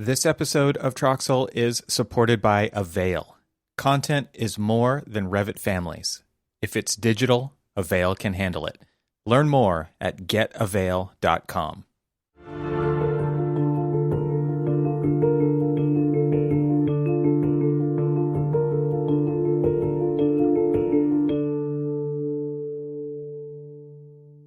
This episode of Troxel is supported by Avail. Content is more than Revit families. If it's digital, Avail can handle it. Learn more at getavail.com.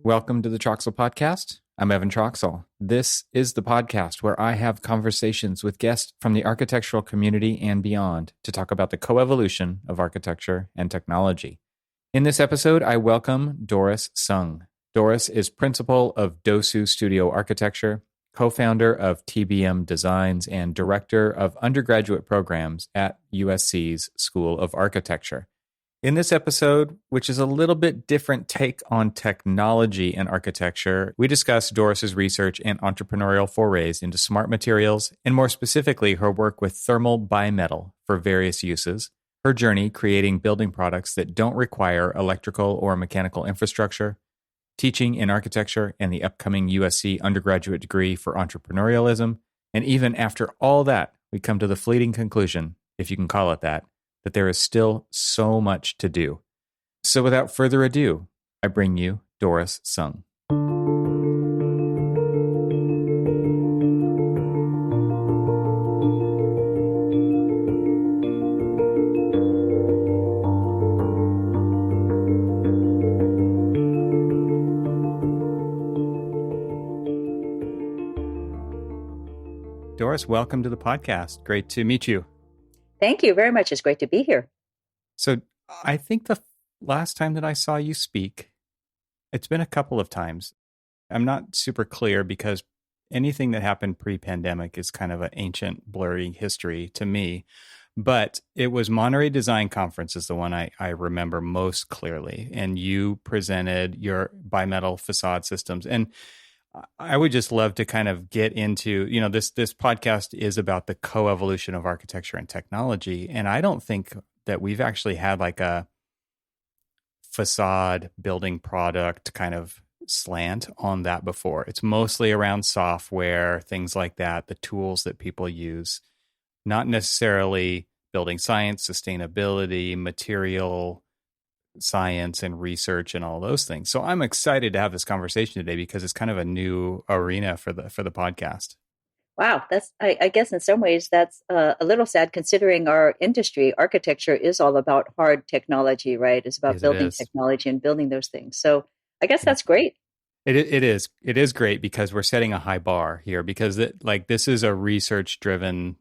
Welcome to the Troxel Podcast. I'm Evan Troxel. This is the podcast where I have conversations with guests from the architectural community and beyond to talk about the coevolution of architecture and technology. In this episode, I welcome Doris Sung. Doris is principal of DOSU Studio Architecture, co-founder of TBM Designs, and director of undergraduate programs at USC's School of Architecture. In this episode, which is a little bit different take on technology and architecture, we discuss Doris's research and entrepreneurial forays into smart materials, and more specifically, her work with thermal bimetal for various uses, her journey creating building products that don't require electrical or mechanical infrastructure, teaching in architecture, and the upcoming USC undergraduate degree for entrepreneurialism. And even after all that, we come to the fleeting conclusion, if you can call it that there is still so much to do. So without further ado, I bring you Doris Sung. Doris, welcome to the podcast. Great to meet you. Thank you very much. It's great to be here. So I think the last time that I saw you speak, it's been a couple of times. I'm not super clear because anything that happened pre-pandemic is kind of an ancient, blurry history to me. But it was Monterey Design Conference is the one I remember most clearly. And you presented your bimetal facade systems. And I would just love to kind of get into, this podcast is about the coevolution of architecture and technology. And I don't think that we've actually had like a facade building product kind of slant on that before. It's mostly around software, things like that, the tools that people use, not necessarily building science, sustainability, material science and research and all those things. So I'm excited to have this conversation today because it's kind of a new arena for the podcast. Wow, I guess in some ways that's a little sad considering our industry. Architecture is all about hard technology, right? It's about building technology and building those things. So I guess that's great. It is great because we're setting a high bar here because this is a research driven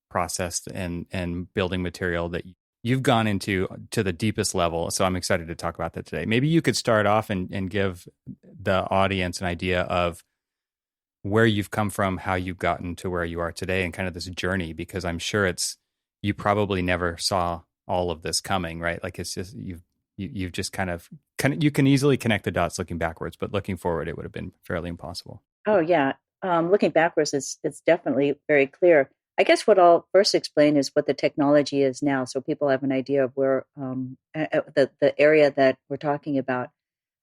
process and building material that you've gone into to the deepest level. So I'm excited to talk about that today. Maybe you could start off and give the audience an idea of where you've come from, how you've gotten to where you are today, and kind of this journey, because I'm sure you probably never saw all of this coming, right? Like it's just, you've just kind of, you can easily connect the dots looking backwards, but looking forward, it would have been fairly impossible. Oh yeah. Looking backwards, it's definitely very clear. I guess what I'll first explain is what the technology is now, so people have an idea of where the area that we're talking about.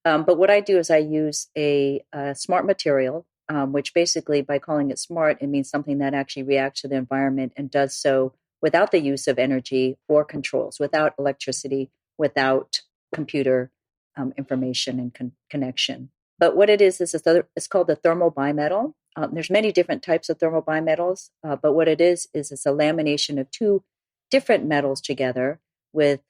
But what I do is I use a smart material, which basically, by calling it smart, it means something that actually reacts to the environment and does so without the use of energy or controls, without electricity, without computer information and connection. But what it is it's called the thermal bimetal. There's many different types of thermal bimetals, but what it is it's a lamination of two different metals together with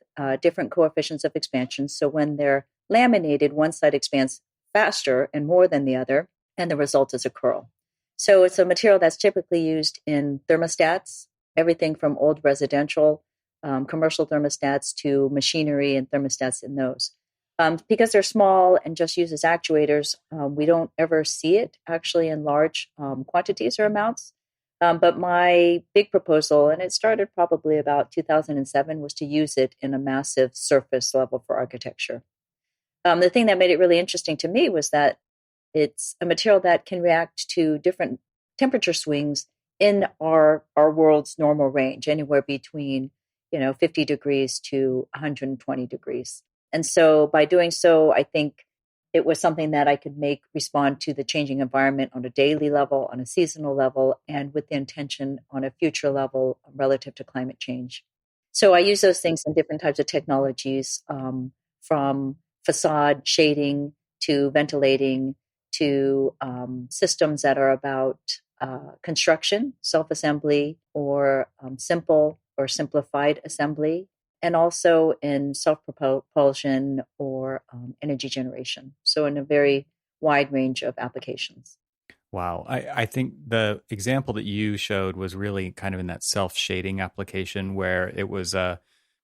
different coefficients of expansion. So when they're laminated, one side expands faster and more than the other, and the result is a curl. So it's a material that's typically used in thermostats, everything from old residential, commercial thermostats to machinery and thermostats in those. Because they're small and just use as actuators, we don't ever see it actually in large quantities or amounts. But my big proposal, and it started probably about 2007, was to use it in a massive surface level for architecture. The thing that made it really interesting to me was that it's a material that can react to different temperature swings in our world's normal range, anywhere between 50 degrees to 120 degrees. And so by doing so, I think it was something that I could make respond to the changing environment on a daily level, on a seasonal level, and with the intention on a future level relative to climate change. So I use those things in different types of technologies, from facade shading to ventilating to systems that are about construction, self-assembly, or simple or simplified assembly, and also in self-propulsion or energy generation. So in a very wide range of applications. Wow. I think the example that you showed was really kind of in that self-shading application where it was a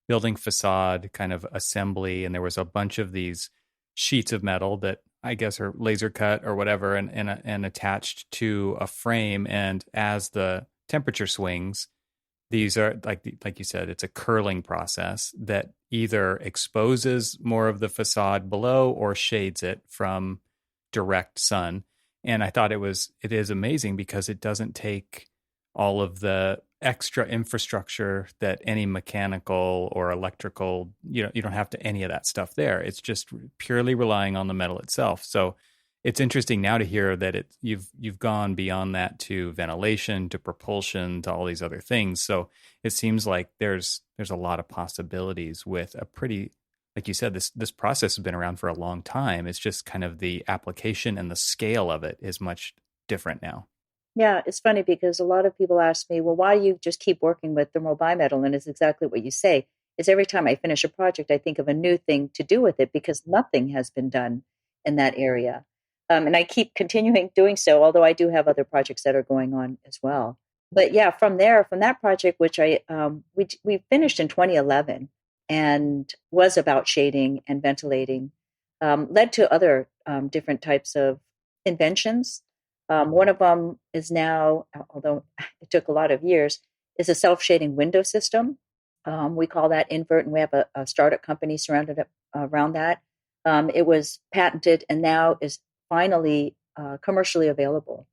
building facade kind of assembly, and there was a bunch of these sheets of metal that I guess are laser cut or whatever, and attached to a frame. And as the temperature swings, these are like you said, it's a curling process that either exposes more of the facade below or shades it from direct sun. And I thought it is amazing because it doesn't take all of the extra infrastructure that any mechanical or electrical, you don't have to any of that stuff there. It's just purely relying on the metal itself. So it's interesting now to hear that you've gone beyond that to ventilation, to propulsion, to all these other things. So it seems like there's a lot of possibilities with a pretty, like you said, this process has been around for a long time. It's just kind of the application and the scale of it is much different now. Yeah, it's funny because a lot of people ask me, well, why do you just keep working with thermal bimetal? And it's exactly what you say. Is every time I finish a project, I think of a new thing to do with it because nothing has been done in that area. And I keep continuing doing so, although I do have other projects that are going on as well. But yeah, from that project, which we finished in 2011 and was about shading and ventilating, led to other different types of inventions. One of them is now, although it took a lot of years, is a self-shading window system. We call that Invert, and we have a startup company surrounded around that. It was patented and now is finally commercially available.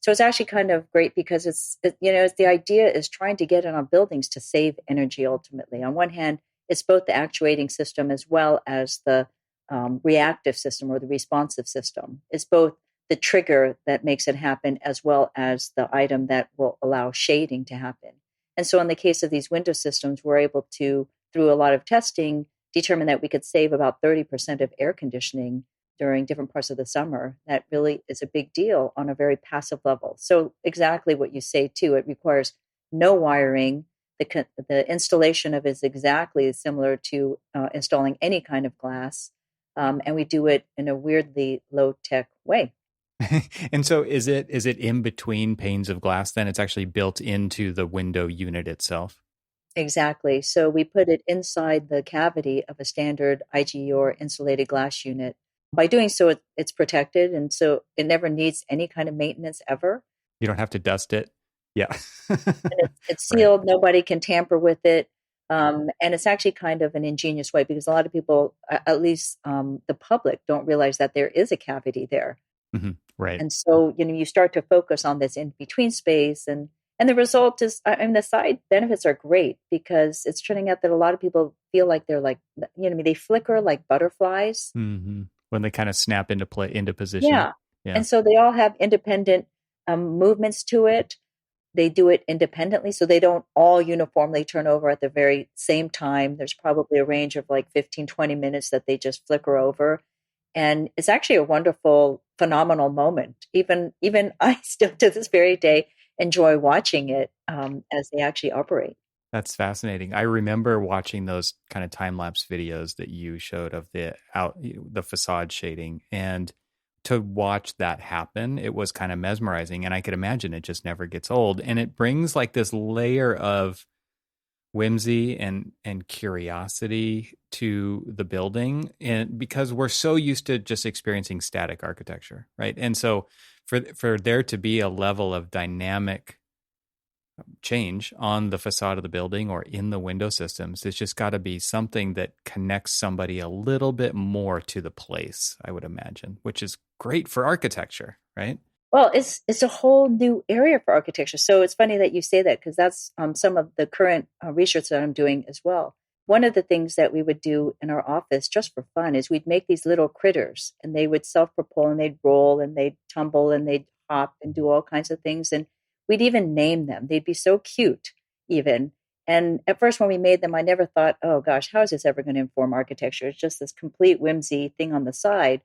So it's actually kind of great because it's the idea is trying to get it on buildings to save energy ultimately. On one hand, it's both the actuating system as well as the reactive system or the responsive system. It's both the trigger that makes it happen as well as the item that will allow shading to happen. And so in the case of these window systems, we're able to, through a lot of testing, determine that we could save about 30% of air conditioning during different parts of the summer. That really is a big deal on a very passive level. So exactly what you say too, it requires no wiring. The installation of it is exactly similar to installing any kind of glass. And we do it in a weirdly low-tech way. And so is it in between panes of glass then? It's actually built into the window unit itself? Exactly. So we put it inside the cavity of a standard IG or insulated glass unit. By doing so, it's protected, and so it never needs any kind of maintenance ever. You don't have to dust it. Yeah. And it's Right. sealed. Nobody can tamper with it. And it's actually kind of an ingenious way because a lot of people, at least the public, don't realize that there is a cavity there. Mm-hmm. Right. And so, you start to focus on this in between space, and the result is, I mean, the side benefits are great because it's turning out that a lot of people feel like they're like, they flicker like butterflies. Mm-hmm. When they kind of snap into position. Yeah. Yeah. And so they all have independent movements to it. They do it independently. So they don't all uniformly turn over at the very same time. There's probably a range of like 15, 20 minutes that they just flicker over. And it's actually a wonderful, phenomenal moment. Even I still to this very day enjoy watching it as they actually operate. That's fascinating. I remember watching those kind of time lapse videos that you showed of the facade shading, and to watch that happen, it was kind of mesmerizing. And I could imagine it just never gets old, and it brings like this layer of whimsy and curiosity to the building, and because we're so used to just experiencing static architecture, right? And so for there to be a level of dynamic change on the facade of the building or in the window systems, it's just got to be something that connects somebody a little bit more to the place, I would imagine, which is great for architecture, right? Well, it's a whole new area for architecture. So it's funny that you say that because that's some of the current research that I'm doing as well. one of the things that we would do in our office just for fun is we'd make these little critters, and they would self-propel, and they'd roll and they'd tumble and they'd hop and do all kinds of things. And we'd even name them. They'd be so cute even. And at first when we made them, I never thought, oh gosh, how is this ever going to inform architecture? It's just this complete whimsy thing on the side.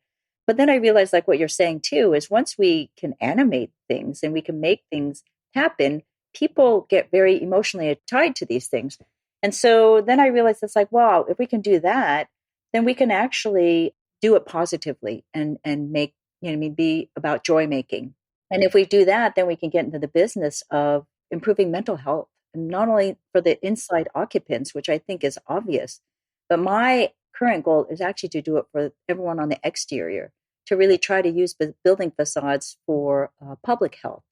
But then I realized, like what you're saying too, is once we can animate things and we can make things happen, people get very emotionally tied to these things. And so then I realized it's like, wow, if we can do that, then we can actually do it positively and make, be about joy making. And if we do that, then we can get into the business of improving mental health, and not only for the inside occupants, which I think is obvious, but my current goal is actually to do it for everyone on the exterior, to really try to use building facades for public health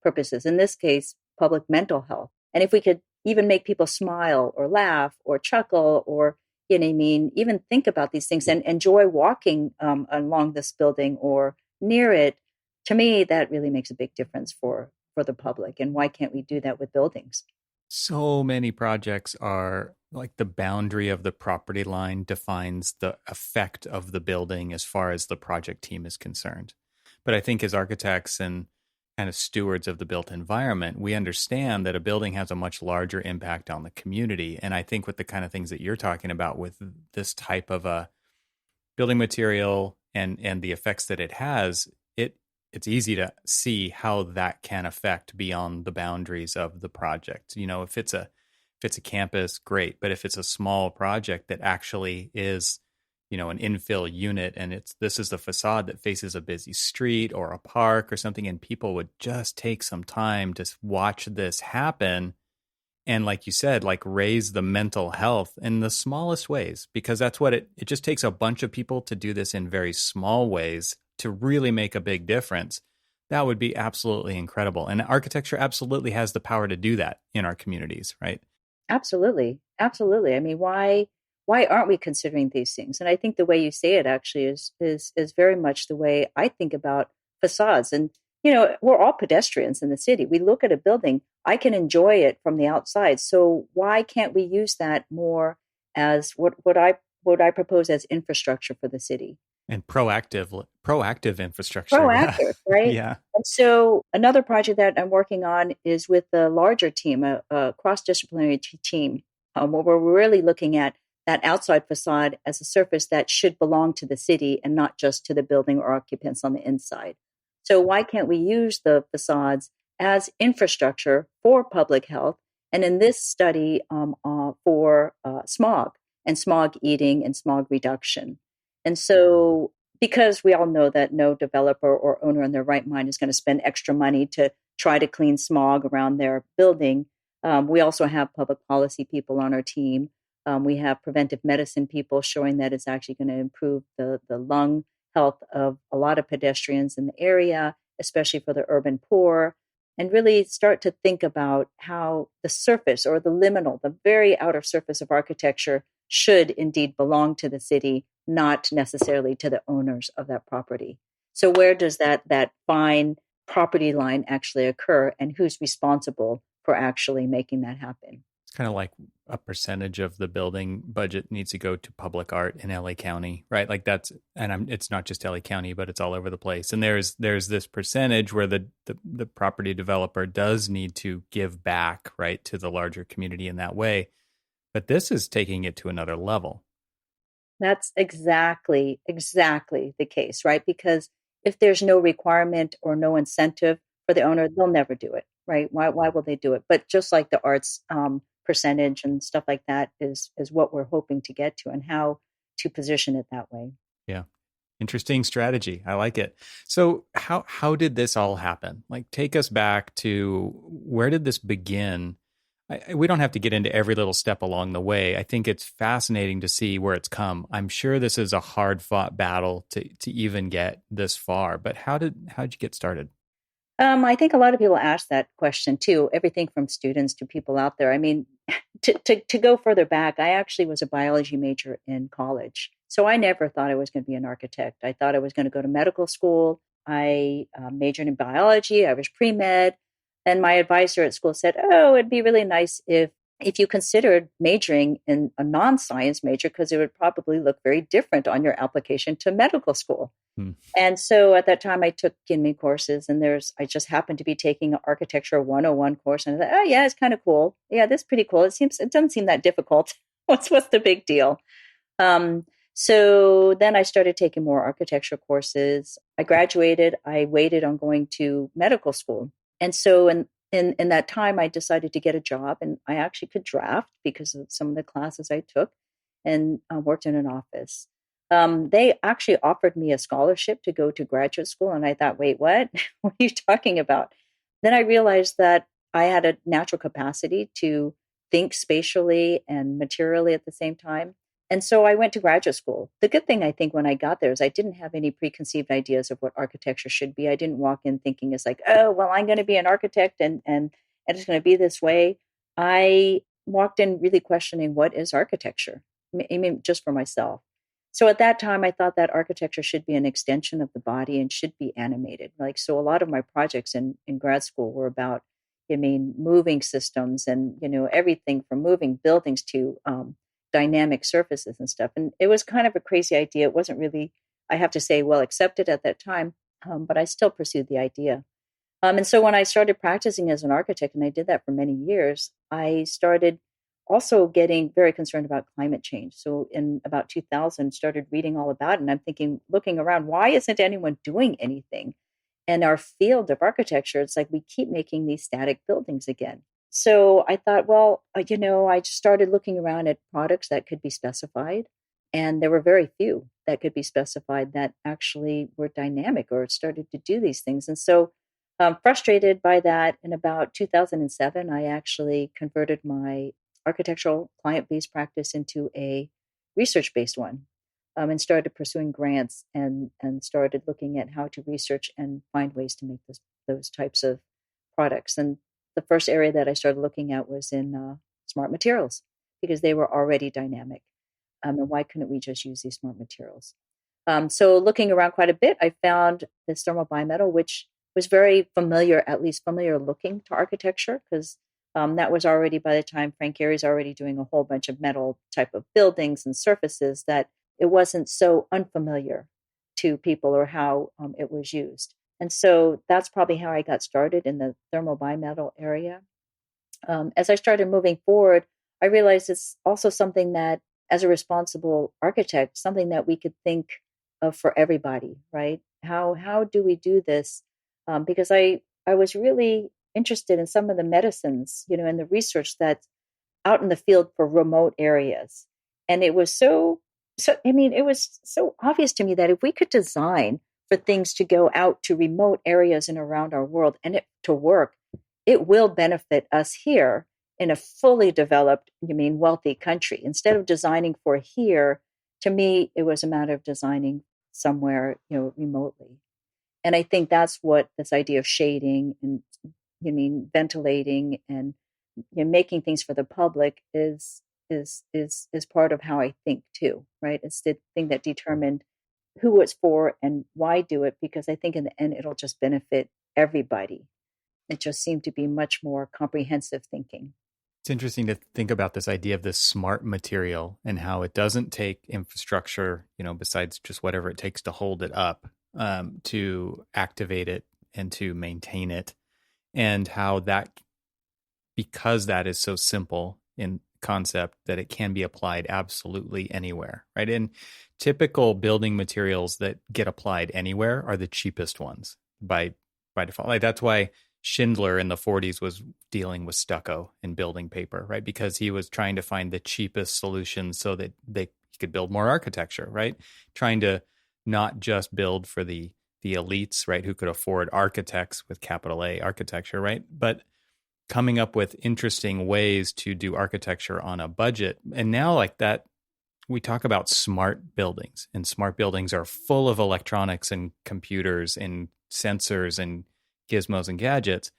purposes, in this case, public mental health. And if we could even make people smile or laugh or chuckle or, even think about these things and enjoy walking along this building or near it, to me, that really makes a big difference for the public. And why can't we do that with buildings? So many projects are like the boundary of the property line defines the effect of the building as far as the project team is concerned. But I think as architects and kind of stewards of the built environment, we understand that a building has a much larger impact on the community. And I think with the kind of things that you're talking about with this type of a building material and the effects that it has, it's easy to see how that can affect beyond the boundaries of the project. If it's a campus, great. But if it's a small project that actually is, an infill unit, and this is the facade that faces a busy street or a park or something, and people would just take some time to watch this happen. And like you said, like raise the mental health in the smallest ways, because that's what it just takes a bunch of people to do this in very small ways to really make a big difference. That would be absolutely incredible. And architecture absolutely has the power to do that in our communities, right? Absolutely. Absolutely. I mean, why aren't we considering these things? And I think the way you say it actually is very much the way I think about facades. And, we're all pedestrians in the city. We look at a building, I can enjoy it from the outside. So why can't we use that more as what I propose as infrastructure for the city? And proactive infrastructure. Proactive, right? Yeah. And so another project that I'm working on is with a larger team, a cross-disciplinary team, where we're really looking at that outside facade as a surface that should belong to the city and not just to the building or occupants on the inside. So why can't we use the facades as infrastructure for public health? And in this study for smog and smog eating and smog reduction. And so, because we all know that no developer or owner in their right mind is going to spend extra money to try to clean smog around their building, we also have public policy people on our team. We have preventive medicine people showing that it's actually going to improve the lung health of a lot of pedestrians in the area, especially for the urban poor, and really start to think about how the surface or the liminal, the very outer surface of architecture should indeed belong to the city, not necessarily to the owners of that property. So where does that fine property line actually occur, and who's responsible for actually making that happen? It's kind of like a percentage of the building budget needs to go to public art in LA County, right? Like it's not just LA County, but it's all over the place. And there's this percentage where the property developer does need to give back, right, to the larger community in that way. But this is taking it to another level. That's exactly the case, right? Because if there's no requirement or no incentive for the owner, they'll never do it, right? Why will they do it? But just like the arts percentage and stuff like that is what we're hoping to get to, and how to position it that way. Yeah. Interesting strategy. I like it. So how did this all happen? Like, take us back to, where did this begin? We don't have to get into every little step along the way. I think it's fascinating to see where it's come. I'm sure this is a hard fought battle to even get this far, but how'd you get started? I think a lot of people ask that question too, everything from students to people out there. I mean, to go further back, I actually was a biology major in college. So I never thought I was going to be an architect. I thought I was going to go to medical school. I majored in biology. I was pre-med. And my advisor at school said, oh, it'd be really nice if if you considered majoring in a non-science major, because it would probably look very different on your application to medical school. Hmm. And so at that time I took courses, and I just happened to be taking an architecture 101 course, and I thought, oh yeah, it's kind of cool. Yeah, that's pretty cool. It doesn't seem that difficult. What's the big deal? So then I started taking more architecture courses. I graduated. I waited on going to medical school. And so in that time, I decided to get a job, and I actually could draft because of some of the classes I took, and worked in an office. They actually offered me a scholarship to go to graduate school. And I thought, wait, what? What are you talking about? Then I realized that I had a natural capacity to think spatially and materially at the same time. And so I went to graduate school. The good thing, I think, when I got there is I didn't have any preconceived ideas of what architecture should be. I didn't walk in thinking it's like, oh, well, I'm going to be an architect and it's going to be this way. I walked in really questioning, what is architecture? I mean, just for myself. So at that time, I thought that architecture should be an extension of the body and should be animated. Like, so a lot of my projects in grad school were about, moving systems and, everything from moving buildings to dynamic surfaces and stuff. And it was kind of a crazy idea. It wasn't really, I have to say, well accepted at that time, but I still pursued the idea. And so when I started practicing as an architect, and I did that for many years, I started also getting very concerned about climate change. So in about 2000, started reading all about it. And I'm thinking, looking around, why isn't anyone doing anything? And our field of architecture, it's like we keep making these static buildings again. So I thought, well, I just started looking around at products that could be specified. And there were very few that could be specified that actually were dynamic or started to do these things. And so frustrated by that, in about 2007, I actually converted my architectural client-based practice into a research-based one, and started pursuing grants and started looking at how to research and find ways to make those types of products. And the first area that I started looking at was in smart materials, because they were already dynamic. And why couldn't we just use these smart materials? So looking around quite a bit, I found this thermal bimetal, which was very familiar, at least familiar looking to architecture, because that was already, by the time Frank Gehry's already doing a whole bunch of metal type of buildings and surfaces, that it wasn't so unfamiliar to people or how it was used. And so that's probably how I got started in the thermal bimetal area. As I started moving forward, I realized it's also something that, as a responsible architect, something that we could think of for everybody, right? How do we do this? Because I was really interested in some of the medicines, and the research that's out in the field for remote areas. And it was it was so obvious to me that if we could design for things to go out to remote areas and around our world and it to work, it will benefit us here in a fully developed, wealthy country. Instead of designing for here, to me, it was a matter of designing somewhere, remotely. And I think that's what this idea of shading and, ventilating and making things for the public is part of how I think too, right? It's the thing that determined who it's for and why do it, because I think in the end, it'll just benefit everybody. It just seemed to be much more comprehensive thinking. It's interesting to think about this idea of this smart material and how it doesn't take infrastructure, besides just whatever it takes to hold it up, to activate it and to maintain it. And how that, because that is so simple in concept, that it can be applied absolutely anywhere, right? And typical building materials that get applied anywhere are the cheapest ones by default. Like that's why Schindler in the 40s was dealing with stucco and building paper, right? Because he was trying to find the cheapest solution so that he could build more architecture, right? Trying to not just build for the elites, right, who could afford architects with capital A architecture, right? But coming up with interesting ways to do architecture on a budget. And now like that, we talk about smart buildings, and smart buildings are full of electronics and computers and sensors and gizmos and gadgets.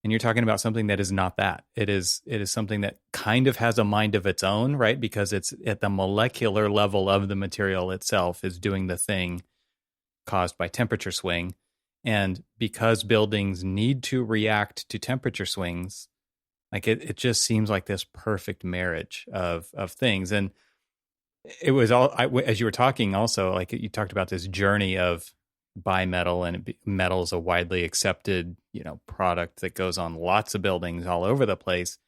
And you're talking about something that is not that. It is something that kind of has a mind of its own, right? Because it's at the molecular level of the material itself is doing the thing caused by temperature swing. And because buildings need to react to temperature swings, Like it just seems like this perfect marriage of things. And it was all, as you were talking also, like you talked about this journey of bimetal, and metal is a widely accepted, product that goes on lots of buildings all over the place.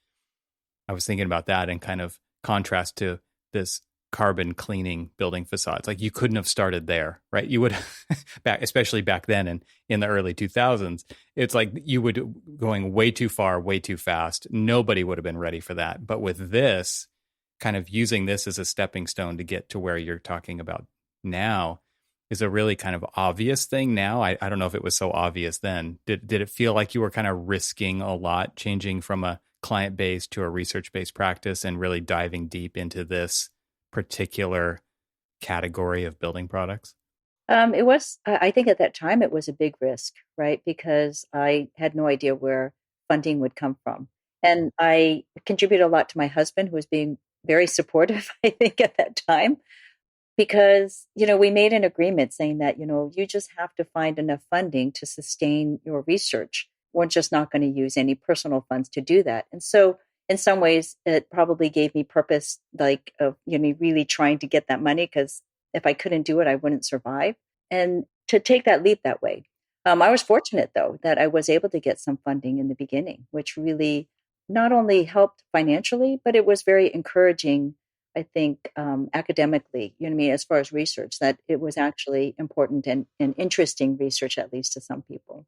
I was thinking about that in kind of contrast to this carbon cleaning building facades. Like you couldn't have started there, right? You would especially back then and in the early 2000s, it's like you would going way too far, way too fast. Nobody would have been ready for that. But with this, kind of using this as a stepping stone to get to where you're talking about now is a really kind of obvious thing now. I don't know if it was so obvious then. Did it feel like you were kind of risking a lot, changing from a client-based to a research-based practice and really diving deep into this particular category of building products? It was, I think at that time, it was a big risk, right? Because I had no idea where funding would come from. And I contributed a lot to my husband, who was being very supportive, I think, at that time, because, we made an agreement saying that, you just have to find enough funding to sustain your research. We're just not going to use any personal funds to do that. And so in some ways, it probably gave me purpose, like of, really trying to get that money, because if I couldn't do it, I wouldn't survive. And to take that leap that way. I was fortunate, though, that I was able to get some funding in the beginning, which really not only helped financially, but it was very encouraging, I think, academically, as far as research, that it was actually important and interesting research, at least to some people.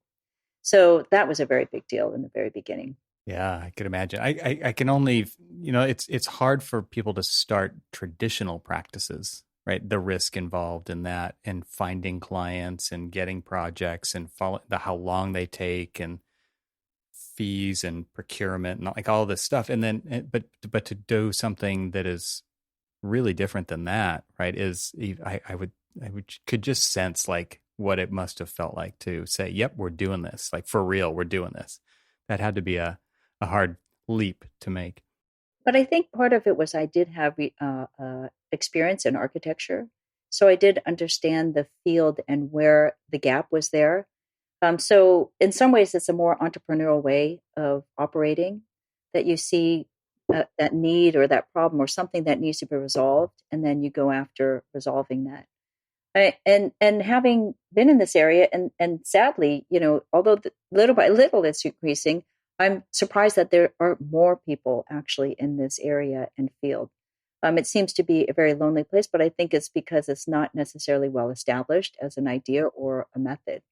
So that was a very big deal in the very beginning. Yeah, I could imagine. I can only, it's hard for people to start traditional practices, right? The risk involved in that, and finding clients and getting projects and how long they take, and fees and procurement and like all this stuff. And then, but to do something that is really different than that, right? I could just sense like what it must have felt like to say, yep, we're doing this. Like for real, we're doing this. That had to be a hard leap to make. But I think part of it was I did have experience in architecture. So I did understand the field and where the gap was there. So in some ways, it's a more entrepreneurial way of operating, that you see that need or that problem or something that needs to be resolved, and then you go after resolving that. And having been in this area, and sadly, although little by little it's increasing, I'm surprised that there are more people actually in this area and field. It seems to be a very lonely place, but I think it's because it's not necessarily well established as an idea or a method.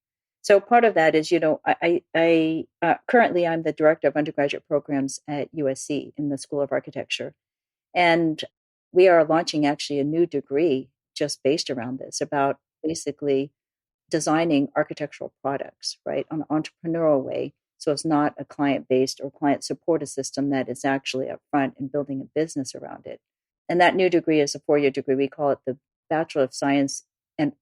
So part of that is, I currently I'm the director of undergraduate programs at USC in the School of Architecture, and we are launching actually a new degree just based around this, about basically designing architectural products, right, on an entrepreneurial way. So it's not a client-based or client-supported system that is actually upfront and building a business around it. And that new degree is a 4-year degree. We call it the Bachelor of Science in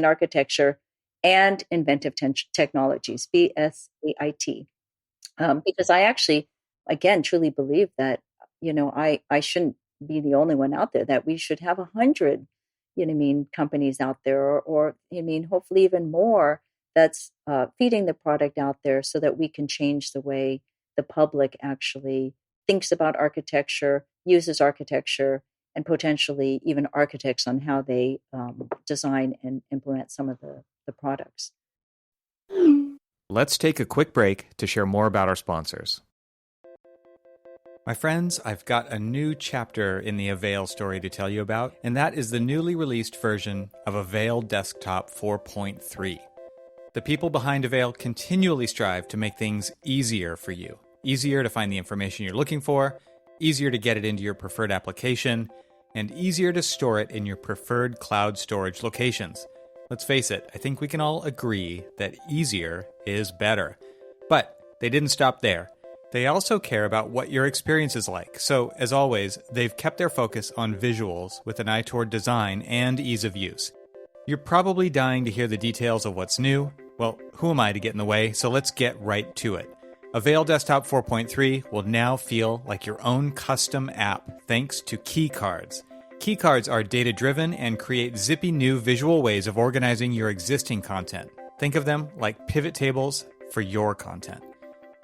Architecture and Inventive Technologies, BSAIT. Because I actually, again, truly believe that, I shouldn't be the only one out there, that we should have 100, companies out there, or hopefully even more, that's feeding the product out there, so that we can change the way the public actually thinks about architecture, uses architecture, and potentially even architects on how they design and implement some of the products. Let's take a quick break to share more about our sponsors. My friends, I've got a new chapter in the Avail story to tell you about, and that is the newly released version of Avail Desktop 4.3. The people behind Avail continually strive to make things easier for you. Easier to find the information you're looking for, easier to get it into your preferred application, and easier to store it in your preferred cloud storage locations. Let's face it, I think we can all agree that easier is better. But they didn't stop there. They also care about what your experience is like. So, as always, they've kept their focus on visuals with an eye toward design and ease of use. You're probably dying to hear the details of what's new. Well, who am I to get in the way? So let's get right to it. Avail Desktop 4.3 will now feel like your own custom app thanks to keycards. Keycards are data-driven and create zippy new visual ways of organizing your existing content. Think of them like pivot tables for your content.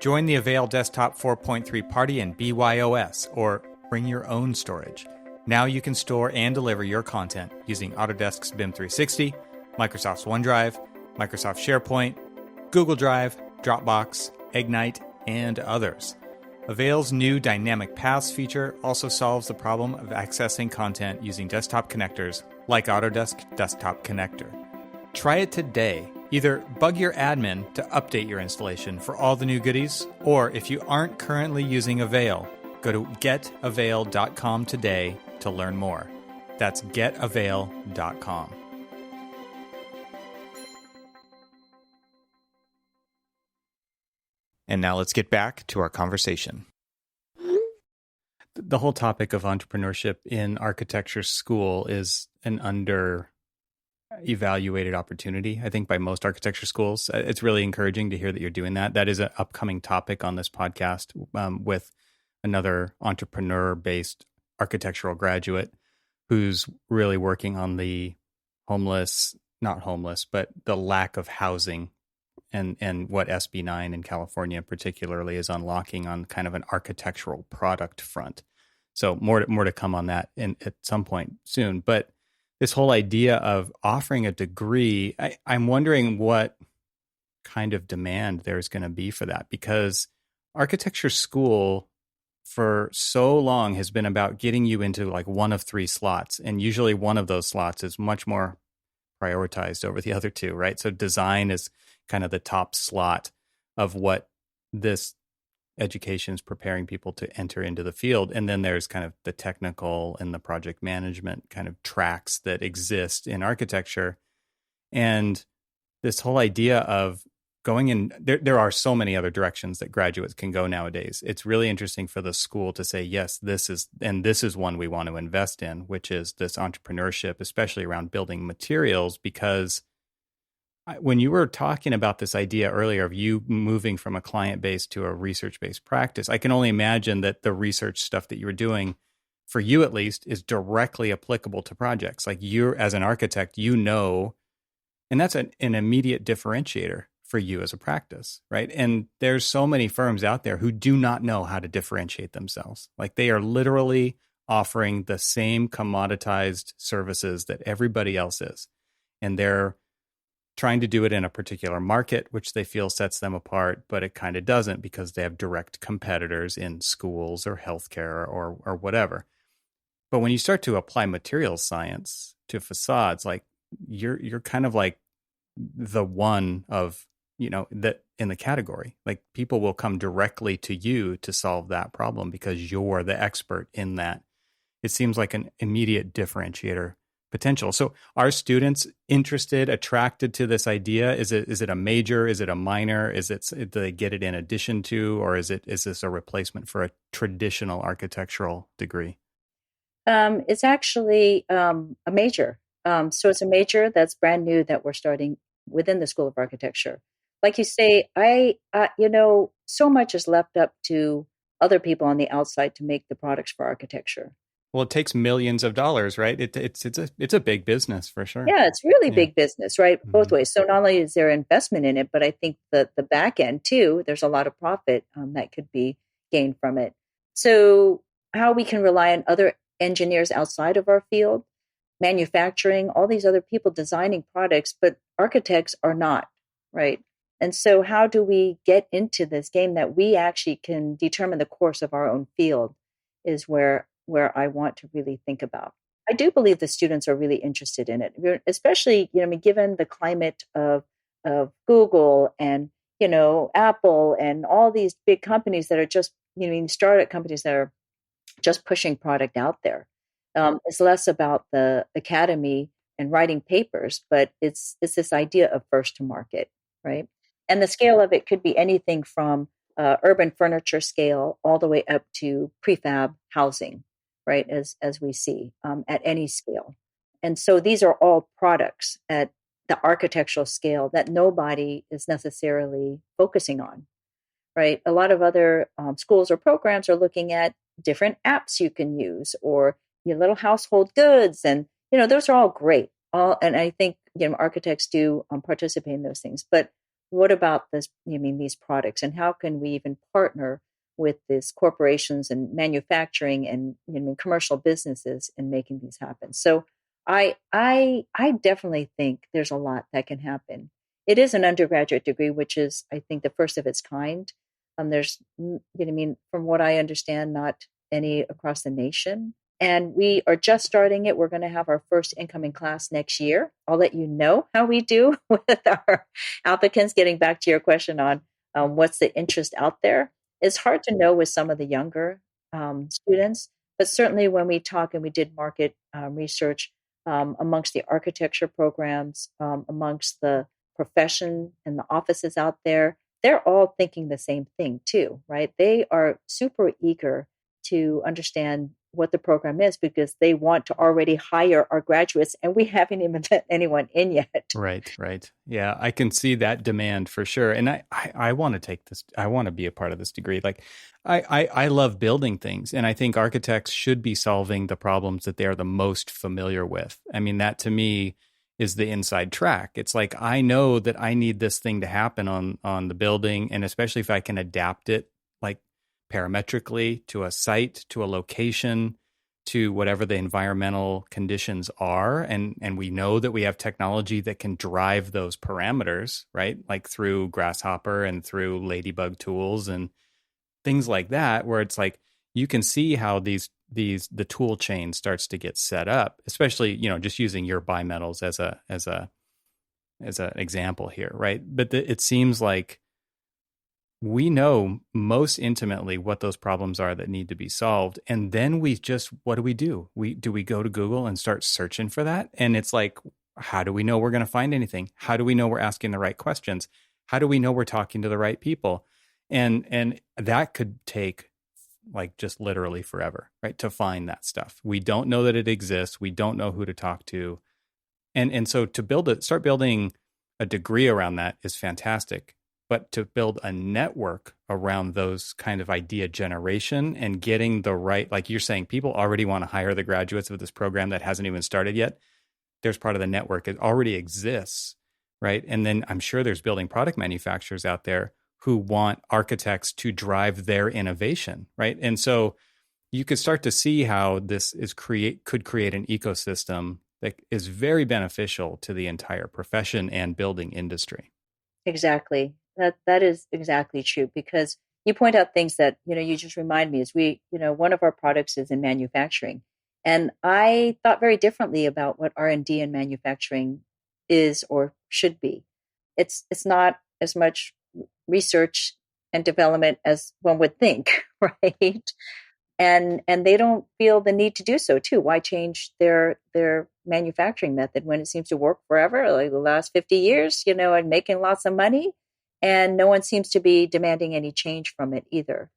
Join the Avail Desktop 4.3 party in BYOS, or bring your own storage. Now you can store and deliver your content using Autodesk's BIM 360, Microsoft's OneDrive, Microsoft SharePoint, Google Drive, Dropbox, Ignite, and others. Avail's new dynamic paths feature also solves the problem of accessing content using desktop connectors like Autodesk Desktop Connector. Try it today. Either bug your admin to update your installation for all the new goodies, or if you aren't currently using Avail, go to getavail.com today to learn more. That's getavail.com. And now let's get back to our conversation. The whole topic of entrepreneurship in architecture school is an under-evaluated opportunity, I think, by most architecture schools. It's really encouraging to hear that you're doing that. That is an upcoming topic on this podcast with another entrepreneur-based architectural graduate who's really working on the not homeless, but the lack of housing and what SB 9 in California particularly is unlocking on kind of an architectural product front. So more to come on that at some point soon. But this whole idea of offering a degree, I'm wondering what kind of demand there's going to be for that, because architecture school for so long has been about getting you into like one of three slots. And usually one of those slots is much more prioritized over the other two, right? So design is kind of the top slot of what this education is preparing people to enter into the field. And then there's kind of the technical and the project management kind of tracks that exist in architecture. And this whole idea of going in, there are so many other directions that graduates can go nowadays. It's really interesting for the school to say, yes, this is one we want to invest in, which is this entrepreneurship, especially around building materials, because when you were talking about this idea earlier of you moving from a client-based to a research-based practice, I can only imagine that the research stuff that you were doing, for you at least, is directly applicable to projects. Like you, as an architect, and that's an immediate differentiator for you as a practice, right? And there's so many firms out there who do not know how to differentiate themselves. Like they are literally offering the same commoditized services that everybody else is. And they're trying to do it in a particular market, which they feel sets them apart, but it kind of doesn't because they have direct competitors in schools or healthcare or whatever. But when you start to apply materials science to facades, like you're kind of like the one of, that in the category. Like people will come directly to you to solve that problem because you're the expert in that. It seems like an immediate differentiator potential. So are students interested, attracted to this idea? Is it a major? Is it a minor? Do they get it in addition to, or is this a replacement for a traditional architectural degree? It's actually a major. So it's a major that's brand new that we're starting within the School of Architecture. Like you say, so much is left up to other people on the outside to make the products for architecture. Well, it takes millions of dollars, right? It's a big business for sure. Yeah, it's really big business, right? Both ways. So not only is there investment in it, but I think that the back end too, there's a lot of profit that could be gained from it. So how we can rely on other engineers outside of our field, manufacturing, all these other people designing products, but architects are not, right? And so how do we get into this game that we actually can determine the course of our own field is where I want to really think about. I do believe the students are really interested in it, especially, given the climate of Google and, Apple and all these big companies that are just, startup companies that are just pushing product out there. It's less about the academy and writing papers, but it's this idea of first to market, right? And the scale of it could be anything from urban furniture scale all the way up to prefab housing, right? As we see at any scale. And so these are all products at the architectural scale that nobody is necessarily focusing on, right? A lot of other schools or programs are looking at different apps you can use or your little household goods. And, those are all great. And I think, architects do participate in those things. But what about this? I mean, these products, and how can we even partner with these corporations and manufacturing and commercial businesses in making these happen? So I definitely think there's a lot that can happen. It is an undergraduate degree, which is, I think, the first of its kind. There's, from what I understand, not any across the nation. And we are just starting it. We're going to have our first incoming class next year. I'll let you know how we do with our applicants. Getting back to your question on what's the interest out there, it's hard to know with some of the younger students, but certainly when we talk, and we did market research amongst the architecture programs, amongst the profession and the offices out there, they're all thinking the same thing too, right? They are super eager to understand what the program is because they want to already hire our graduates, and we haven't even let anyone in yet. Right. Yeah, I can see that demand for sure. And I want to take this. I want to be a part of this degree. Like, I love building things, and I think architects should be solving the problems that they're the most familiar with. I mean, that to me is the inside track. It's like, I know that I need this thing to happen on the building, and especially if I can adapt it like parametrically to a site, to a location, to whatever the environmental conditions are. And we know that we have technology that can drive those parameters, right? Like through Grasshopper and through Ladybug tools and things like that, where it's like, you can see how the tool chain starts to get set up, especially, just using your bimetals as an example here, right? But it seems like we know most intimately what those problems are that need to be solved. And then what do? We go to Google and start searching for that? And it's like, how do we know we're going to find anything? How do we know we're asking the right questions? How do we know we're talking to the right people? And that could take like just literally forever, right? To find that stuff. We don't know that it exists. We don't know who to talk to. And so to start building a degree around that is fantastic. But to build a network around those kind of idea generation and getting the right, like you're saying, people already want to hire the graduates of this program that hasn't even started yet. There's part of the network that already exists, right? And then I'm sure there's building product manufacturers out there who want architects to drive their innovation, right? And so you could start to see how this could create an ecosystem that is very beneficial to the entire profession and building industry. Exactly. That is exactly true, because you point out things that, you just remind me is one of our products is in manufacturing. And I thought very differently about what R&D in manufacturing is or should be. It's not as much research and development as one would think, right? And they don't feel the need to do so too. Why change their manufacturing method when it seems to work forever, like the last 50 years, and making lots of money, and no one seems to be demanding any change from it either.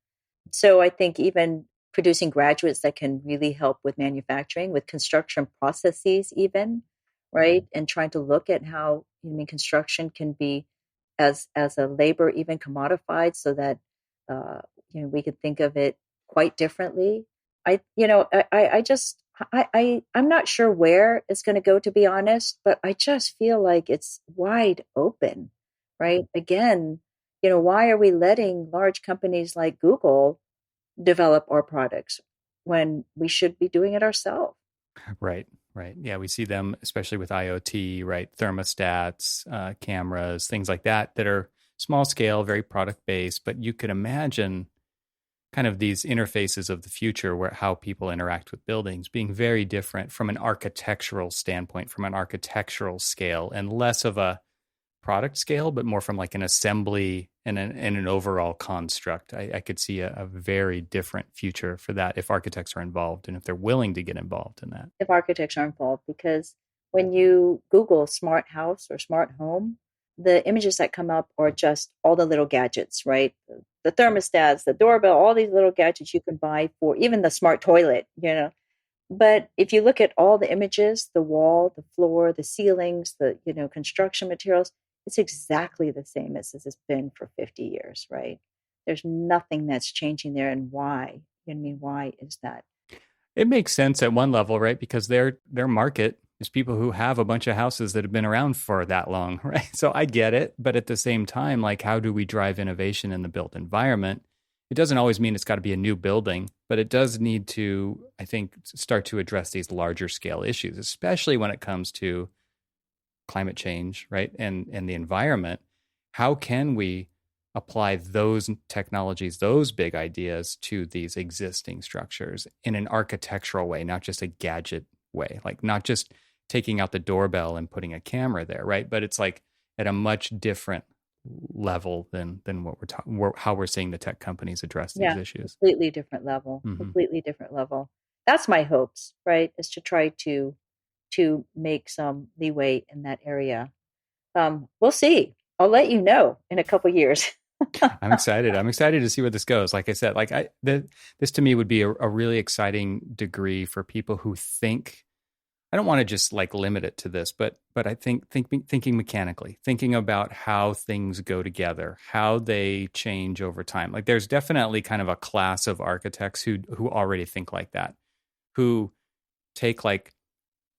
So I think even producing graduates that can really help with manufacturing, with construction processes even, right? And trying to look at how construction can be as a labor even commodified, so that we could think of it quite differently. I'm not sure where it's going to go, to be honest, but I just feel like it's wide open, right? Again, why are we letting large companies like Google develop our products when we should be doing it ourselves? Right. Yeah, we see them, especially with IoT, right? Thermostats, cameras, things like that are small scale, very product based, but you could imagine kind of these interfaces of the future where how people interact with buildings being very different from an architectural standpoint, from an architectural scale, and less of a product scale, but more from like an assembly and an overall construct. I could see a very different future for that if architects are involved and if they're willing to get involved in that. If architects are involved, because when you Google smart house or smart home, the images that come up are just all the little gadgets, right? The thermostats, the doorbell, all these little gadgets you can buy for even the smart toilet, But if you look at all the images, the wall, the floor, the ceilings, the construction materials, it's exactly the same as it's been for 50 years, right? There's nothing that's changing there. And why? Why is that? It makes sense at one level, right? Because their market There's people who have a bunch of houses that have been around for that long, right? So I get it. But at the same time, like, how do we drive innovation in the built environment? It doesn't always mean it's got to be a new building, but it does need to, I think, start to address these larger scale issues, especially when it comes to climate change, right? And the environment. How can we apply those technologies, those big ideas to these existing structures in an architectural way, not just a gadget way, like not just taking out the doorbell and putting a camera there, right? But it's like at a much different level than what we're talking, how we're seeing the tech companies address these issues. Completely different level. Completely different level. That's my hopes, right? Is to try to make some leeway in that area. We'll see. I'll let you know in a couple years. I'm excited. I'm excited to see where this goes. Like I said, like this to me would be a really exciting degree for people who think. I don't want to just like limit it to this, but I think thinking mechanically, thinking about how things go together, how they change over time. Like there's definitely kind of a class of architects who already think like that, who take like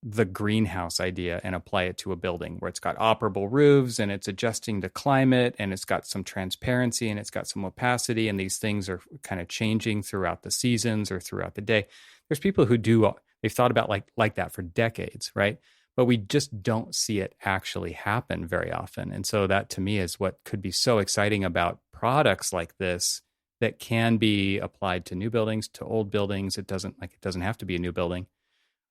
the greenhouse idea and apply it to a building where it's got operable roofs and it's adjusting to climate and it's got some transparency and it's got some opacity and these things are kind of changing throughout the seasons or throughout the day. There's people who they've thought about like that for decades, right? But we just don't see it actually happen very often. And so that to me is what could be so exciting about products like this that can be applied to new buildings, to old buildings. It doesn't have to be a new building.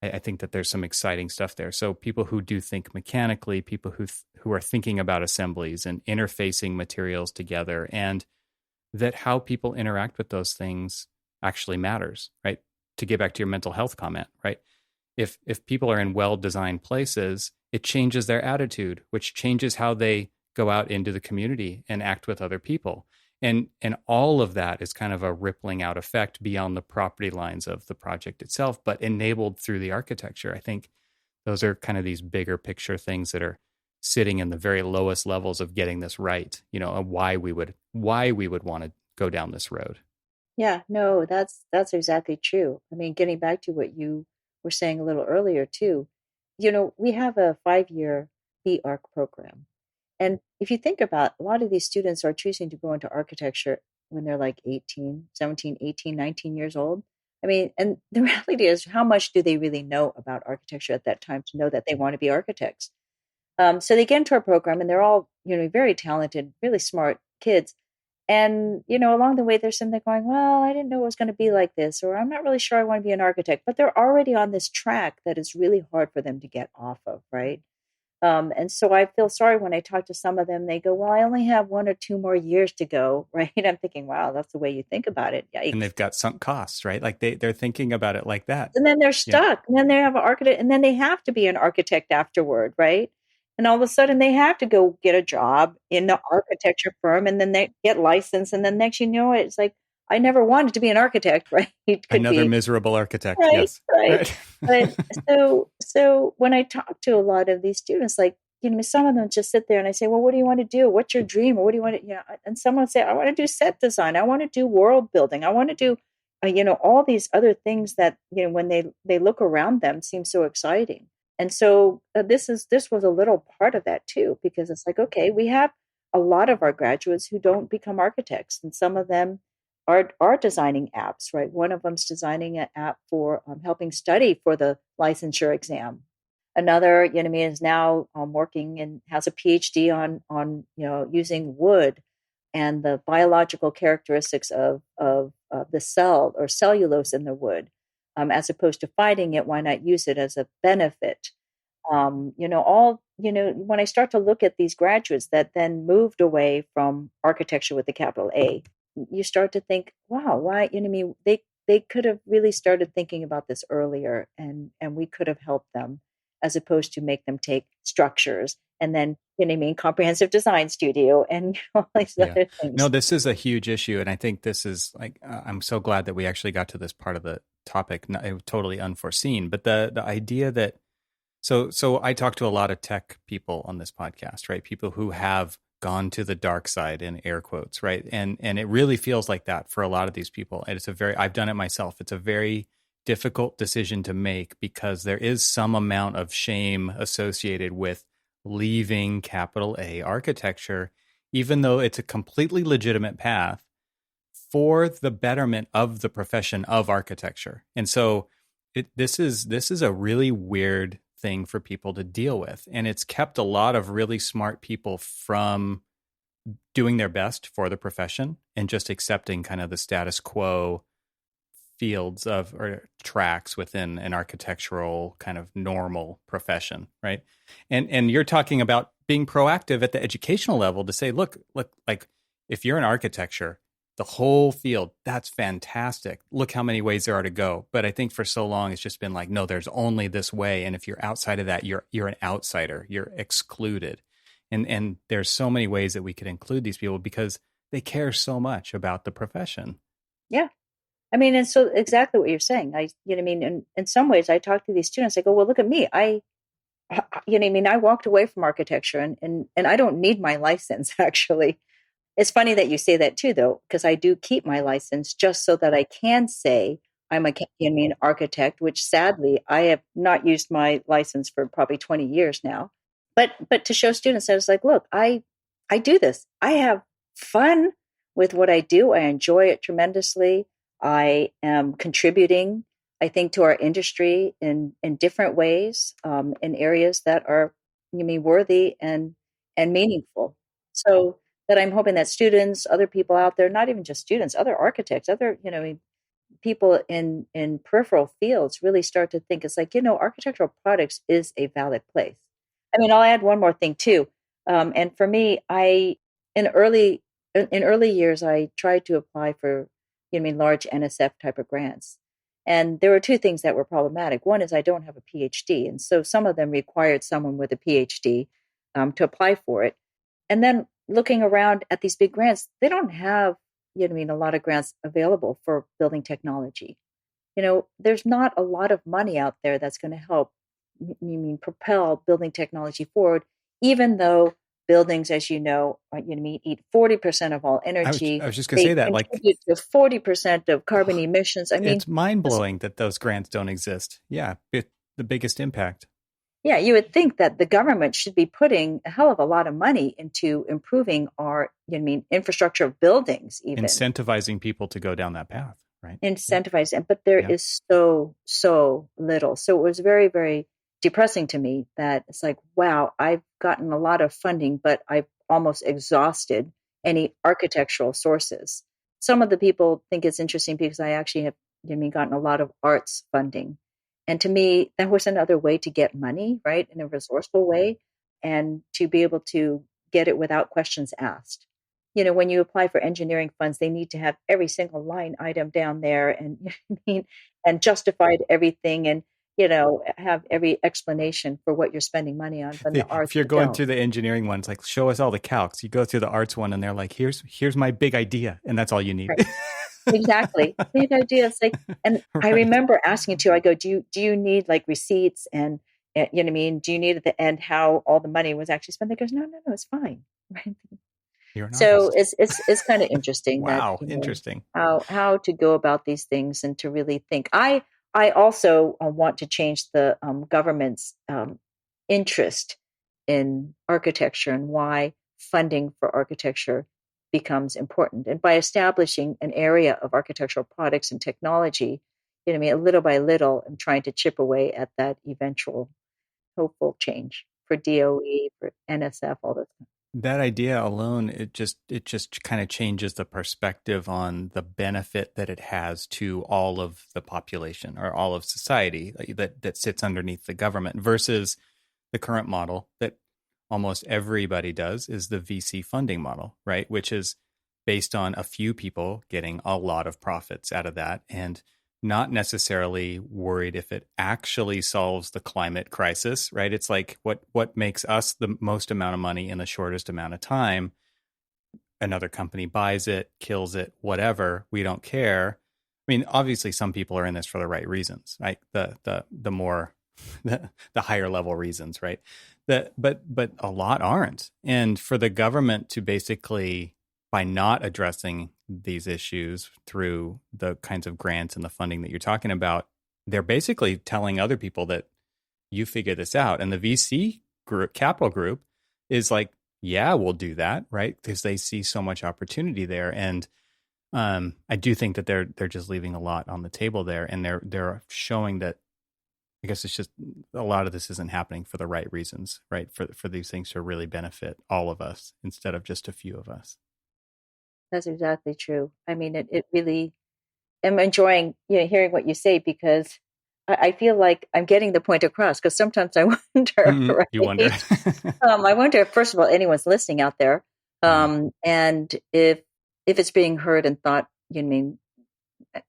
I think that there's some exciting stuff there. So people who do think mechanically, people who are thinking about assemblies and interfacing materials together, and that how people interact with those things actually matters, right? To get back to your mental health comment, right? If people are in well-designed places, it changes their attitude, which changes how they go out into the community and act with other people. And all of that is kind of a rippling out effect beyond the property lines of the project itself, but enabled through the architecture. I think those are kind of these bigger picture things that are sitting in the very lowest levels of getting this right, and why we would want to go down this road. Yeah, no, that's exactly true. I mean, getting back to what you were saying a little earlier too, we have a 5-year BARC program. And if you think about a lot of these students are choosing to go into architecture when they're like 17, 18, 19 years old. I mean, and the reality is, how much do they really know about architecture at that time to know that they want to be architects? So they get into our program and they're all, very talented, really smart kids. And, along the way, they're sitting there going, well, I didn't know it was going to be like this, or I'm not really sure I want to be an architect. But they're already on this track that is really hard for them to get off of, right? And so I feel sorry when I talk to some of them. They go, well, I only have 1 or 2 more years to go, right? I'm thinking, wow, that's the way you think about it. Yikes. And they've got sunk costs, right? Like they're thinking about it like that. And then they're stuck. And then they have an architect, and then they have to be an architect afterward, right? And all of a sudden they have to go get a job in the architecture firm, and then they get licensed. And then next, it's like, I never wanted to be an architect, right? Another miserable architect. Right, yes. Right. But so when I talk to a lot of these students, like, some of them just sit there and I say, well, what do you want to do? What's your dream? Or what do you want to, and someone say, I want to do set design. I want to do world building. I want to do, all these other things that, when they look around them seem so exciting. And so this was a little part of that too, because it's like, okay, we have a lot of our graduates who don't become architects, and some of them are designing apps, right? One of them's designing an app for helping study for the licensure exam. Another, is now working and has a PhD on using wood and the biological characteristics of the cell or cellulose in the wood, as opposed to fighting it. Why not use it as a benefit? When I start to look at these graduates that then moved away from architecture with the capital A, you start to think, wow, why? They could have really started thinking about this earlier, and we could have helped them, as opposed to make them take structures and then, comprehensive design studio and all these other things. No, this is a huge issue. And I think this is like, I'm so glad that we actually got to this part of the topic, totally unforeseen. But the idea that, so I talk to a lot of tech people on this podcast, right? People who have gone to the dark side, in air quotes, right? And it really feels like that for a lot of these people. And I've done it myself. It's a very difficult decision to make because there is some amount of shame associated with leaving capital A architecture, even though it's a completely legitimate path for the betterment of the profession of architecture. And so this is a really weird thing for people to deal with. And it's kept a lot of really smart people from doing their best for the profession and just accepting kind of the status quo fields of or tracks within an architectural kind of normal profession, right? And you're talking about being proactive at the educational level to say, look, like if you're in architecture, the whole field, that's fantastic. Look how many ways there are to go. But I think for so long it's just been like, no, there's only this way. And if you're outside of that, you're an outsider. You're excluded. And there's so many ways that we could include these people because they care so much about the profession. Yeah. I mean, and so exactly what you're saying. You know what I mean? In some ways, I talk to these students, I go, well, look at me. You know what I mean? I walked away from architecture and I don't need my license, actually. It's funny that you say that too, though, because I do keep my license just so that I can say I'm a architect, which sadly, I have not used my license for probably 20 years now. But to show students, I was like, look, I do this. I have fun with what I do. I enjoy it tremendously. I am contributing, I think, to our industry in different ways, in areas that are, worthy and meaningful. So that I'm hoping that students, other people out there, not even just students, other architects, other, people in peripheral fields really start to think it's like, architectural products is a valid place. I mean, I'll add one more thing too. And for me, in early years, I tried to apply for, large NSF type of grants. And there were two things that were problematic. One is I don't have a PhD. And so some of them required someone with a PhD to apply for it. And then looking around at these big grants, they don't have, a lot of grants available for building technology. There's not a lot of money out there that's going to help propel building technology forward, even though buildings, as you know, eat 40% of all energy. I was just going to say that, like, contribute to 40% of carbon emissions. I mean, it's mind blowing that those grants don't exist. Yeah, the biggest impact. Yeah, you would think that the government should be putting a hell of a lot of money into improving our, infrastructure of buildings, even incentivizing people to go down that path, right? Incentivizing, but there is so little. So it was very, very depressing to me that it's like, wow, I've gotten a lot of funding, but I've almost exhausted any architectural sources. Some of the people think it's interesting because I actually have, gotten a lot of arts funding. And to me, that was another way to get money, right, in a resourceful way, and to be able to get it without questions asked. When you apply for engineering funds, they need to have every single line item down there and, and justified everything and, have every explanation for what you're spending money on from the arts. If you're going through the engineering ones, like, show us all the calcs. You go through the arts one and they're like, here's my big idea. And that's all you need. Right. Exactly. Big idea. It's like, and right. I remember asking too, I go, do you need like receipts and, do you need at the end how all the money was actually spent? They goes, no, it's fine. Right. So it's kind of interesting. Wow. Interesting. How to go about these things and to really think. I also want to change the government's interest in architecture and why funding for architecture becomes important. And by establishing an area of architectural products and technology, little by little, I'm trying to chip away at that eventual hopeful change for DOE, for NSF, all those things. That idea alone, it just kind of changes the perspective on the benefit that it has to all of the population or all of society that sits underneath the government versus the current model that almost everybody does is the VC funding model, right? Which is based on a few people getting a lot of profits out of that and not necessarily worried if it actually solves the climate crisis, right? It's like what makes us the most amount of money in the shortest amount of time. Another company buys it, kills it, whatever. We don't care. I mean, obviously some people are in this for the right reasons, right? The more the higher level reasons, right? But a lot aren't. And for the government to basically, by not addressing these issues through the kinds of grants and the funding that you're talking about, they're basically telling other people that you figure this out. And the VC group, capital group, is like, yeah, we'll do that, right? Because they see so much opportunity there. And I do think that they're just leaving a lot on the table there, and they're showing that, I guess it's just a lot of this isn't happening for the right reasons, right? For these things to really benefit all of us instead of just a few of us. That's exactly true. I mean, it really, I'm enjoying, hearing what you say, because I feel like I'm getting the point across, because sometimes I wonder, right? You wonder. I wonder if, first of all, anyone's listening out there, and if it's being heard and thought, in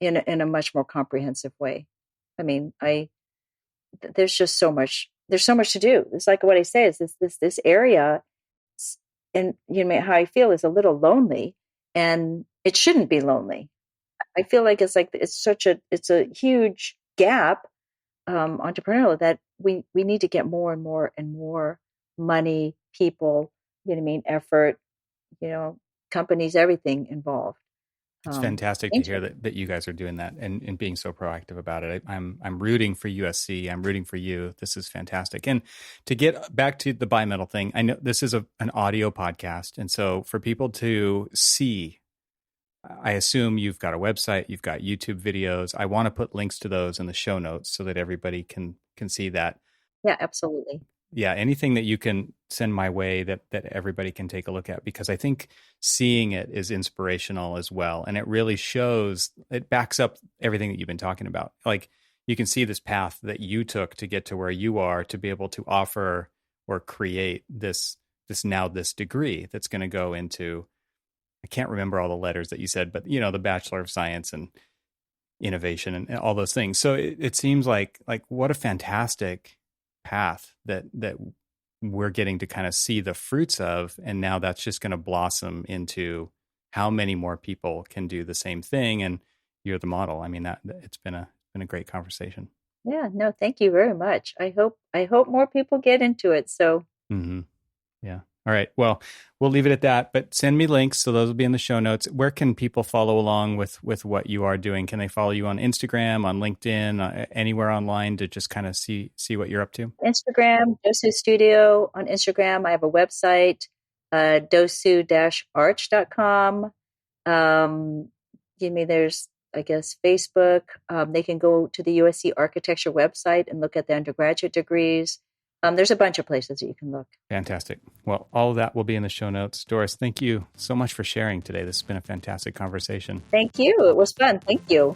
a much more comprehensive way. I mean, there's just so much. There's so much to do. It's like what I say is this area, and how I feel is a little lonely, and it shouldn't be lonely. I feel like it's a huge gap, entrepreneurial, that we need to get more and more and more money, people, effort, companies, everything involved. It's fantastic to hear that you guys are doing that and being so proactive about it. I'm rooting for USC. I'm rooting for you. This is fantastic. And to get back to the bimetal thing, I know this is an audio podcast. And so for people to see, I assume you've got a website, you've got YouTube videos. I want to put links to those in the show notes so that everybody can see that. Yeah, absolutely. Yeah, anything that you can send my way that everybody can take a look at, because I think seeing it is inspirational as well. And it really shows, it backs up everything that you've been talking about. Like, you can see this path that you took to get to where you are, to be able to offer or create this degree that's going to go into, I can't remember all the letters that you said, but the Bachelor of Science and Innovation and all those things. So it seems like what a fantastic path that we're getting to kind of see the fruits of, and now that's just going to blossom into how many more people can do the same thing, and you're the model. I mean, that it's been a great conversation. Yeah, no, thank you very much. I hope more people get into it. So yeah. All right. Well, we'll leave it at that, but send me links. So those will be in the show notes. Where can people follow along with what you are doing? Can they follow you on Instagram, on LinkedIn, anywhere online to just kind of see what you're up to? Instagram, DOSU Studio on Instagram. I have a website, dosu-arch.com. There's, I guess, Facebook. They can go to the USC Architecture website and look at the undergraduate degrees. There's a bunch of places that you can look. Fantastic. Well, all of that will be in the show notes. Doris, thank you so much for sharing today. This has been a fantastic conversation. Thank you. It was fun. Thank you.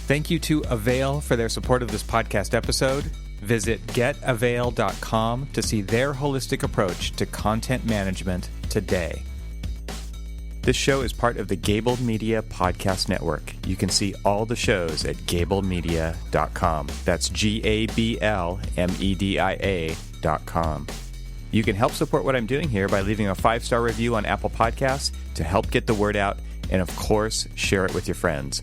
Thank you to Avail for their support of this podcast episode. Visit getavail.com to see their holistic approach to content management today. This show is part of the Gabled Media Podcast Network. You can see all the shows at gabledmedia.com. That's GABLMEDIA.com. You can help support what I'm doing here by leaving a 5-star review on Apple Podcasts to help get the word out, and of course, share it with your friends.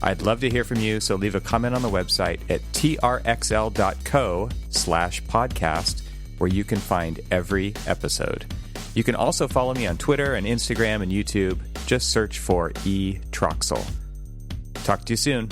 I'd love to hear from you, so leave a comment on the website at trxl.co/podcast, where you can find every episode. You can also follow me on Twitter and Instagram and YouTube. Just search for E. Troxel. Talk to you soon.